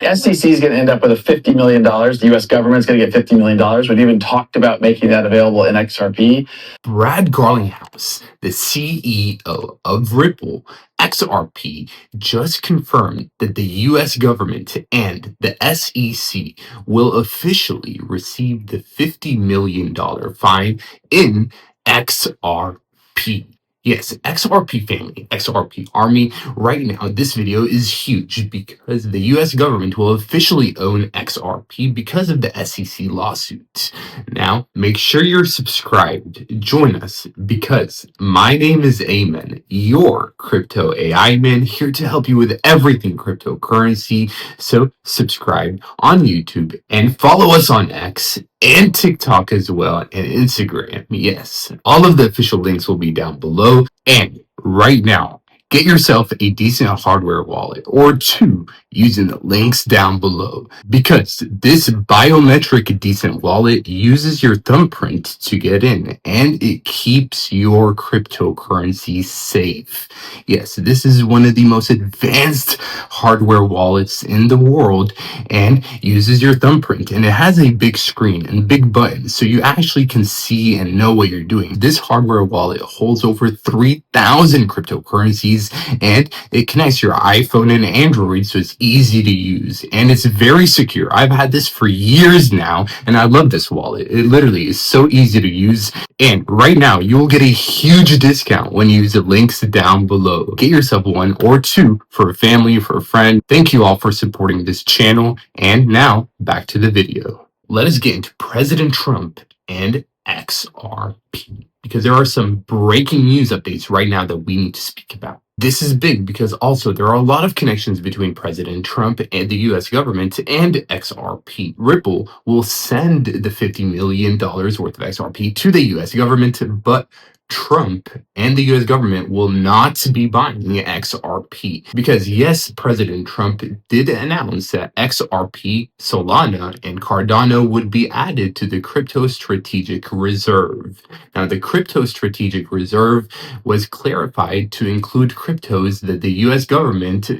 SEC is going to end up with a $50 million. The U.S. government's going to get $50 million. We've even talked about making that available in XRP. Brad Garlinghouse, the CEO of Ripple, XRP, just confirmed that the US government and the SEC will officially receive the $50 million fine in XRP. Yes, XRP family, XRP army. Right now, this video is huge because the US government will officially own XRP because of the SEC lawsuit. Now, make sure you're subscribed. Join us because my name is Amen, your crypto AI man, here to help you with everything cryptocurrency. So subscribe on YouTube and follow us on X and TikTok as well, and Instagram. Yes, all of the official links will be down below. And right now, get yourself a decent hardware wallet or two using the links down below, because this biometric decent wallet uses your thumbprint to get in and it keeps your cryptocurrency safe. Yes, this is one of the most advanced hardware wallets in the world and uses your thumbprint, and it has a big screen and big buttons so you actually can see and know what you're doing. This hardware wallet holds over 3,000 cryptocurrencies, and it connects your iPhone and Android, so it's easy to use and it's very secure. I've had this for years now and I love this wallet. It literally is so easy to use, and right now you will get a huge discount when you use the links down below. Get yourself one or two for a family, for a friend. Thank you all for supporting this channel, and now back to the video. Let us get into President Trump and XRP, because there are some breaking news updates right now that we need to speak about. This is big because also there are a lot of connections between President Trump and the US government and XRP. Ripple will send the $50 million worth of XRP to the US government, but Trump and the US government will not be buying XRP because, yes, President Trump did announce that XRP, Solana, and Cardano would be added to the Crypto Strategic Reserve. Now, the Crypto Strategic Reserve was clarified to include cryptos that the US government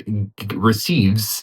receives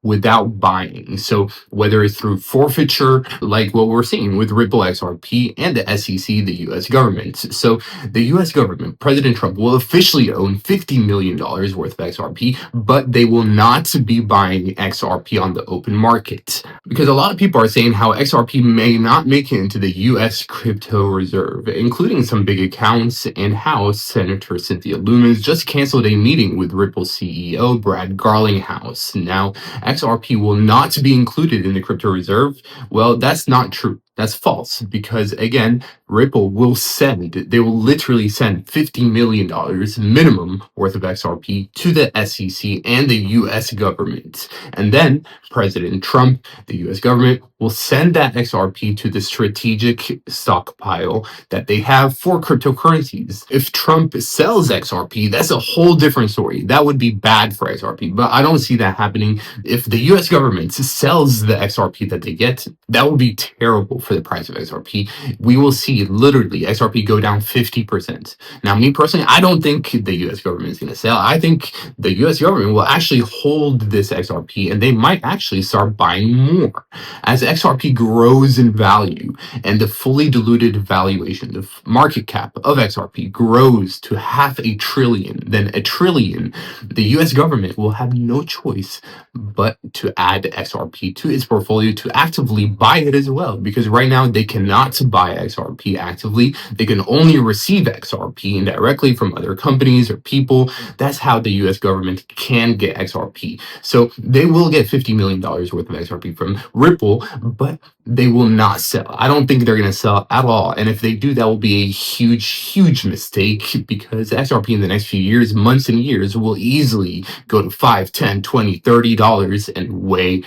without buying. So whether it's through forfeiture, like what we're seeing with Ripple XRP and the SEC, the US government. So the US government, President Trump, will officially own $50 million worth of XRP, but they will not be buying XRP on the open market. Because a lot of people are saying how XRP may not make it into the US crypto reserve, including some big accounts, and how Senator Cynthia Lummis just canceled a meeting with Ripple CEO Brad Garlinghouse. Now, XRP will not be included in the crypto reserve. Well, that's not true. That's false, because again, Ripple will they will literally send $50 million minimum worth of XRP to the SEC and the US government. And then President Trump, the US government, will send that XRP to the strategic stockpile that they have for cryptocurrencies. If Trump sells XRP, that's a whole different story. That would be bad for XRP, but I don't see that happening. If the US government sells the XRP that they get, that would be terrible for the price of XRP. We will see literally XRP go down 50%. Now, me personally, I don't think the US government is going to sell. I think the US government will actually hold this XRP, and they might actually start buying more. As XRP grows in value and the fully diluted valuation, the market cap of XRP grows to $500 billion, then $1 trillion, the US government will have no choice but to add XRP to its portfolio to actively buy it as well, because right now they cannot buy XRP actively. They can only receive XRP indirectly from other companies or people. That's how the US government can get XRP. So they will get $50 million worth of XRP from Ripple, but they will not sell. I don't think they're going to sell at all. And if they do, that will be a huge, huge mistake, because XRP in the next few years, months and years, will easily go to $5, $10, $20, $30 and way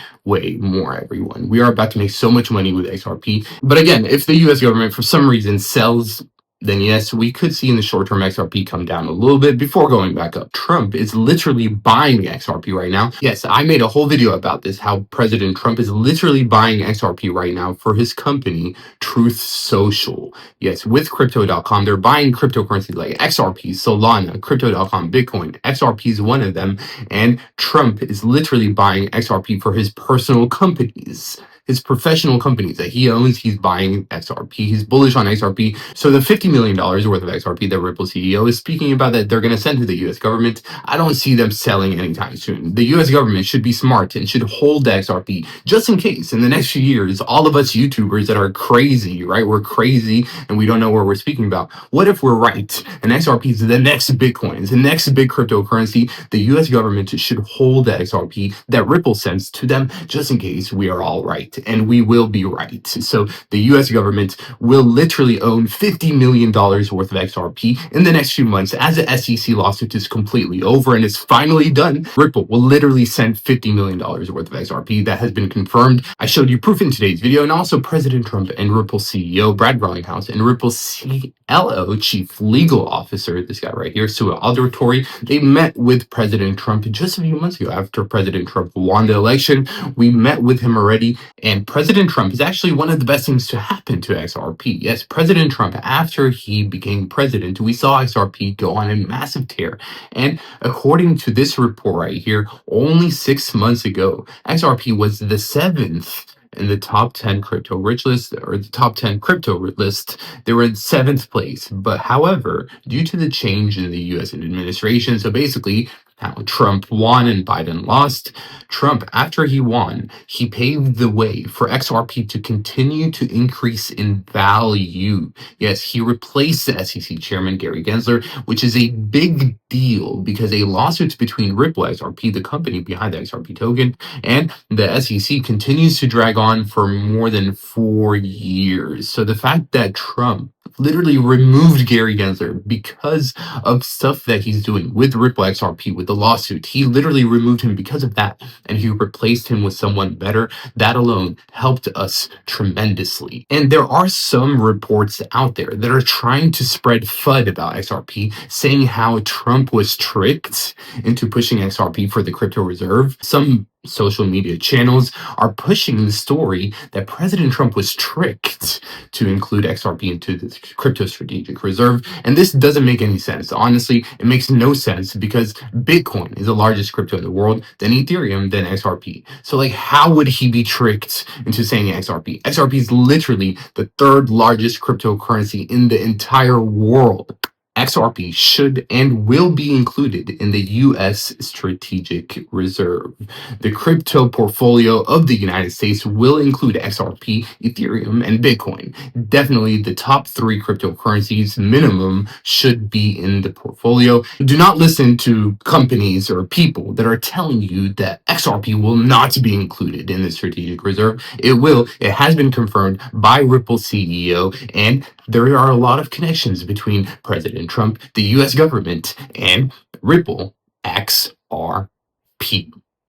more, everyone. We are about to make so much money with XRP. But again, if the US government for some reason sells then yes, we could see in the short term XRP come down a little bit before going back up. Trump is literally buying XRP right now. Yes, I made a whole video about this, how President Trump is literally buying XRP right now for his company, Truth Social. Yes, with Crypto.com, they're buying cryptocurrency like XRP, Solana, Crypto.com, Bitcoin. XRP is one of them, and Trump is literally buying XRP for his personal companies. His professional companies that he owns, he's buying XRP. He's bullish on XRP. So the $50 million worth of XRP that Ripple CEO is speaking about that they're going to send to the US government, I don't see them selling anytime soon. The US government should be smart and should hold the XRP just in case in the next few years, all of us YouTubers that are crazy, right? We're crazy and we don't know what we're speaking about. What if we're right? And XRP is the next Bitcoin, it's the next big cryptocurrency. The US government should hold the XRP that Ripple sends to them just in case we are all right. And we will be right. So the US government will literally own $50 million worth of XRP in the next few months as the SEC lawsuit is completely over and is finally done. Ripple will literally send $50 million worth of XRP. That has been confirmed. I showed you proof in today's video, and also President Trump and Ripple CEO Brad Garlinghouse and Ripple CLO Chief Legal Officer, this guy right here, Sue Aldertory, they met with President Trump just a few months ago after President Trump won the election. We met with him already. And President Trump is actually one of the best things to happen to XRP. Yes, President Trump, after he became president, we saw XRP go on a massive tear. And according to this report right here, only 6 months ago, XRP was the 7th in the top 10 crypto rich list, or the top 10 crypto list. They were in 7th place. But however, due to the change in the US administration, so basically how Trump won and Biden lost, Trump, after he won, he paved the way for XRP to continue to increase in value. Yes, he replaced the SEC chairman, Gary Gensler, which is a big deal because a lawsuit between Ripple XRP, the company behind the XRP token, and the SEC continues to drag on for more than 4 years. So the fact that Trump literally removed Gary Gensler because of stuff that he's doing with Ripple XRP, with the lawsuit, he literally removed him because of that, and he replaced him with someone better. That alone helped us tremendously. And there are some reports out there that are trying to spread FUD about XRP, saying how Trump was tricked into pushing XRP for the crypto reserve. Some social media channels are pushing the story that President Trump was tricked to include XRP into the crypto strategic reserve. And this doesn't make any sense. Honestly, it makes no sense because Bitcoin is the largest crypto in the world, then Ethereum, then XRP. So like, how would he be tricked into saying XRP? XRP is literally the 3rd largest cryptocurrency in the entire world. XRP should and will be included in the US Strategic Reserve. The crypto portfolio of the United States will include XRP, Ethereum, and Bitcoin. Definitely the top 3 cryptocurrencies minimum should be in the portfolio. Do not listen to companies or people that are telling you that XRP will not be included in the Strategic Reserve. It will. It has been confirmed by Ripple CEO, and there are a lot of connections between President Trump, the US government, and Ripple XRP.